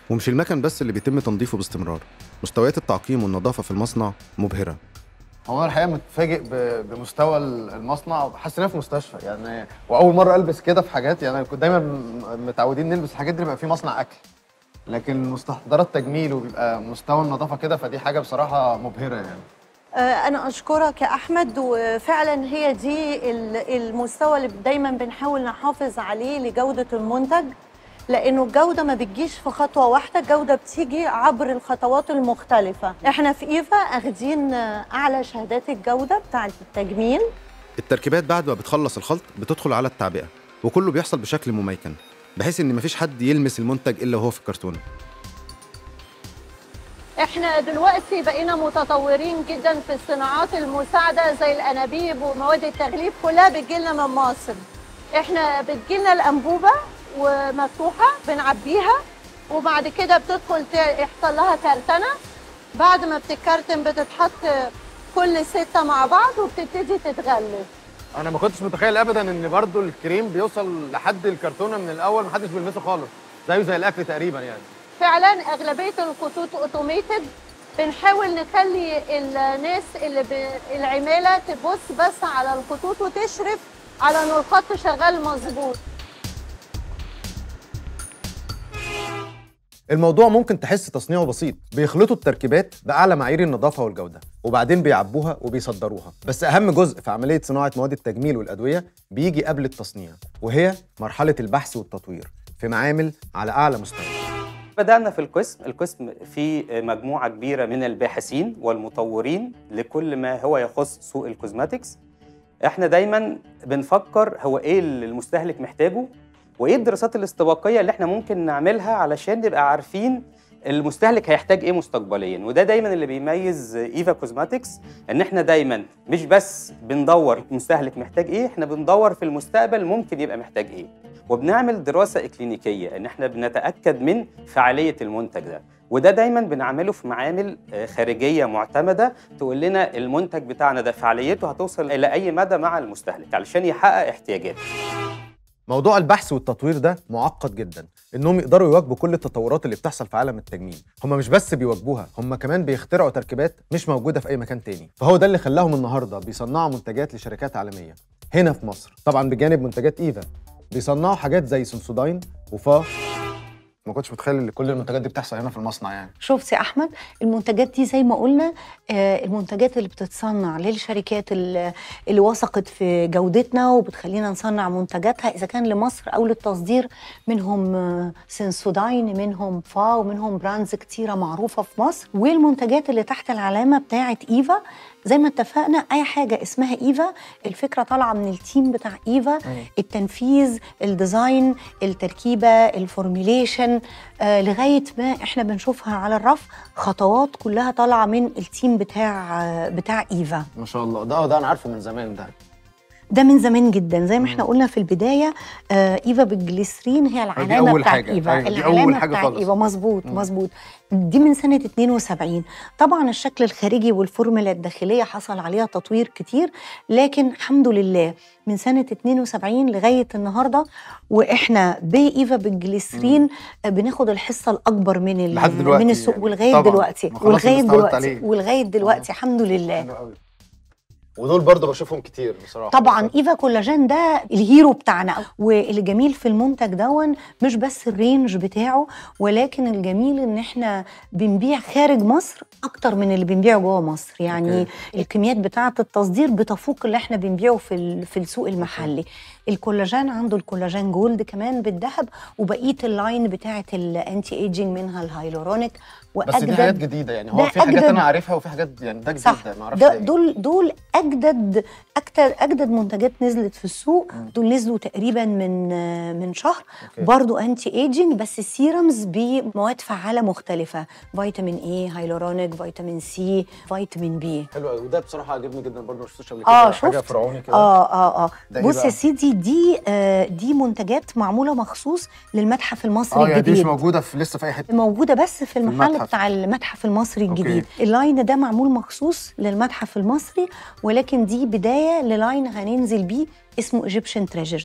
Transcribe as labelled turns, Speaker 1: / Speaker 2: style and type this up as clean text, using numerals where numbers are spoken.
Speaker 1: ومش المكن بس اللي بيتم تنظيفه باستمرار، مستويات التعقيم والنظافة في المصنع مبهرة.
Speaker 2: هو انا الحقيقه متفاجئ بمستوى المصنع، حاسس ان انا في مستشفى يعني. واول مره البس كده في حاجات، يعني كنت دايما متعودين نلبس الحاجات دي بيبقى في مصنع اكل، لكن مستحضرات تجميل وبيبقى مستوى النظافه كده، فدي حاجه بصراحه مبهره يعني.
Speaker 3: أنا أشكرك يا أحمد، وفعلا هي دي المستوى اللي دايما بنحاول نحافظ عليه لجودة المنتج، لأنه الجودة ما بتجيش في خطوة واحدة، الجودة بتيجي عبر الخطوات المختلفة. احنا في إيفا أخدين أعلى شهادات الجودة بتاعة التجميل.
Speaker 1: التركيبات بعد ما بتخلص الخلط بتدخل على التعبئة، وكله بيحصل بشكل مميكن بحيث إن مفيش حد يلمس المنتج إلا وهو في الكرتونة.
Speaker 3: احنا دلوقتي بقينا متطورين جدا في الصناعات المساعدة زي الأنابيب ومواد التغليف، كلها بتجيلنا من مصر. احنا بتجيلنا الأنبوبة ومفتوحة بنعبيها، وبعد كده بتدخل يحصل لها كرتنة. بعد ما بتتكرتن بتتحط كل 6 مع بعض وبتبتدي تتغلف.
Speaker 2: انا ما كنتش متخيل ابدا ان برضو الكريم بيوصل لحد الكرتونه من الاول، محدش بيلمسه خالص، زيه زي الاكل تقريبا يعني.
Speaker 3: فعلا اغلبيه الخطوط اوتوميتد، بنحاول نخلي الناس العماله تبص بس على الخطوط وتشرف على ان الخط شغال مظبوط.
Speaker 2: الموضوع ممكن تحس تصنيعه بسيط، بيخلطوا التركيبات بأعلى معايير النظافة والجودة وبعدين بيعبوها وبيصدروها، بس أهم جزء في عملية صناعة مواد التجميل والأدوية بيجي قبل التصنيع، وهي مرحلة البحث والتطوير في معامل على أعلى مستوى.
Speaker 4: بدأنا في القسم فيه مجموعة كبيرة من الباحثين والمطورين لكل ما هو يخص سوق الكوزماتكس. احنا دايما بنفكر هو ايه اللي المستهلك محتاجه، وايه الدراسات الاستباقيه اللي احنا ممكن نعملها علشان نبقى عارفين المستهلك هيحتاج ايه مستقبليا. وده دايما اللي بيميز ايفا كوزماتكس، ان احنا دايما مش بس بندور المستهلك محتاج ايه، احنا بندور في المستقبل ممكن يبقى محتاج ايه، وبنعمل دراسه اكلينيكيه ان احنا بنتاكد من فعاليه المنتج ده. وده دايما بنعمله في معامل خارجيه معتمده تقول لنا المنتج بتاعنا ده فعاليته هتوصل الى اي مدى مع المستهلك علشان يحقق احتياجاته.
Speaker 2: موضوع البحث والتطوير ده معقد جدا، انهم يقدروا يواكبوا كل التطورات اللي بتحصل في عالم التجميل. هم مش بس بيواكبوها، هم كمان بيخترعوا تركيبات مش موجوده في اي مكان تاني، فهو ده اللي خلاهم النهارده بيصنعوا منتجات لشركات عالميه هنا في مصر. طبعا بجانب منتجات ايفا بيصنعوا حاجات زي سنسوداين وفا. ما كنتش متخيل ان كل المنتجات دي بتحصل هنا في المصنع يعني.
Speaker 5: شفت يا احمد، المنتجات دي زي ما قلنا المنتجات اللي بتتصنع للشركات اللي وثقت في جودتنا وبتخلينا نصنع منتجاتها اذا كان لمصر او للتصدير. منهم سنسوداين، منهم فا، ومنهم براندز كتيره معروفه في مصر. والمنتجات اللي تحت العلامه بتاعه ايفا زي ما اتفقنا، اي حاجه اسمها ايفا الفكره طالعه من التيم بتاع ايفا. التنفيذ، الديزاين، التركيبه، الفورميليشن، لغايه ما احنا بنشوفها على الرف، خطوات كلها طالعه من التيم بتاع ايفا.
Speaker 2: ما شاء الله. ده انا عارفه من زمان.
Speaker 5: ده من زمان جدا، زي ما احنا قلنا في البدايه. ايفا بالجليسرين هي العلامه بتاعت ايفا. العلامه بتاعت ايفا مظبوط. دي من سنه 72. طبعا الشكل الخارجي والفورمولا الداخليه حصل عليها تطوير كتير، لكن الحمد لله من سنه 72 لغايه النهارده واحنا بايفا بالجليسرين بناخد الحصه الاكبر من السوق
Speaker 2: يعني.
Speaker 5: ولغايه دلوقتي الحمد لله.
Speaker 2: ودول برضه بشوفهم كتير بصراحه.
Speaker 5: طبعا ايفا كولاجين ده الهيرو بتاعنا. واللي جميل في المنتج دون مش بس الرينج بتاعه، ولكن الجميل ان احنا بنبيع خارج مصر اكتر من اللي بنبيعه جوه مصر. يعني الكميات بتاعه التصدير بتفوق اللي احنا بنبيعه في السوق المحلي. الكولاجين عنده الكولاجين جولد كمان بالذهب، وبقيه اللاين بتاعه الانتي ايجينج منها الهايلورونيك.
Speaker 2: بس دي حاجات جديده يعني. هو في حاجات انا عارفها وفي حاجات يعني ده جديد ما اعرفش.
Speaker 5: دول اجدد منتجات نزلت في السوق. دول نزلوا تقريبا من شهر. برضو انتي ايجينج، بس السيرمز بمواد فعاله مختلفه، فيتامين اي، هايلورونيك، فيتامين سي، فيتامين بي.
Speaker 2: حلو قوي. وده بصراحه عجبني جدا برضو، ما شفتوش قبل كده. حاجه فرعوني كده.
Speaker 5: بص يا سيدي، دي منتجات معموله مخصوص للمتحف المصري الجديد.
Speaker 2: يعني دي مش موجوده لسه في اي حته،
Speaker 5: موجوده بس في المحل بتاع المتحف المصري الجديد. اللاين ده معمول مخصوص للمتحف المصري، ولكن دي بدايه للاين هننزل بيه اسمه ايجيبشن تريجر.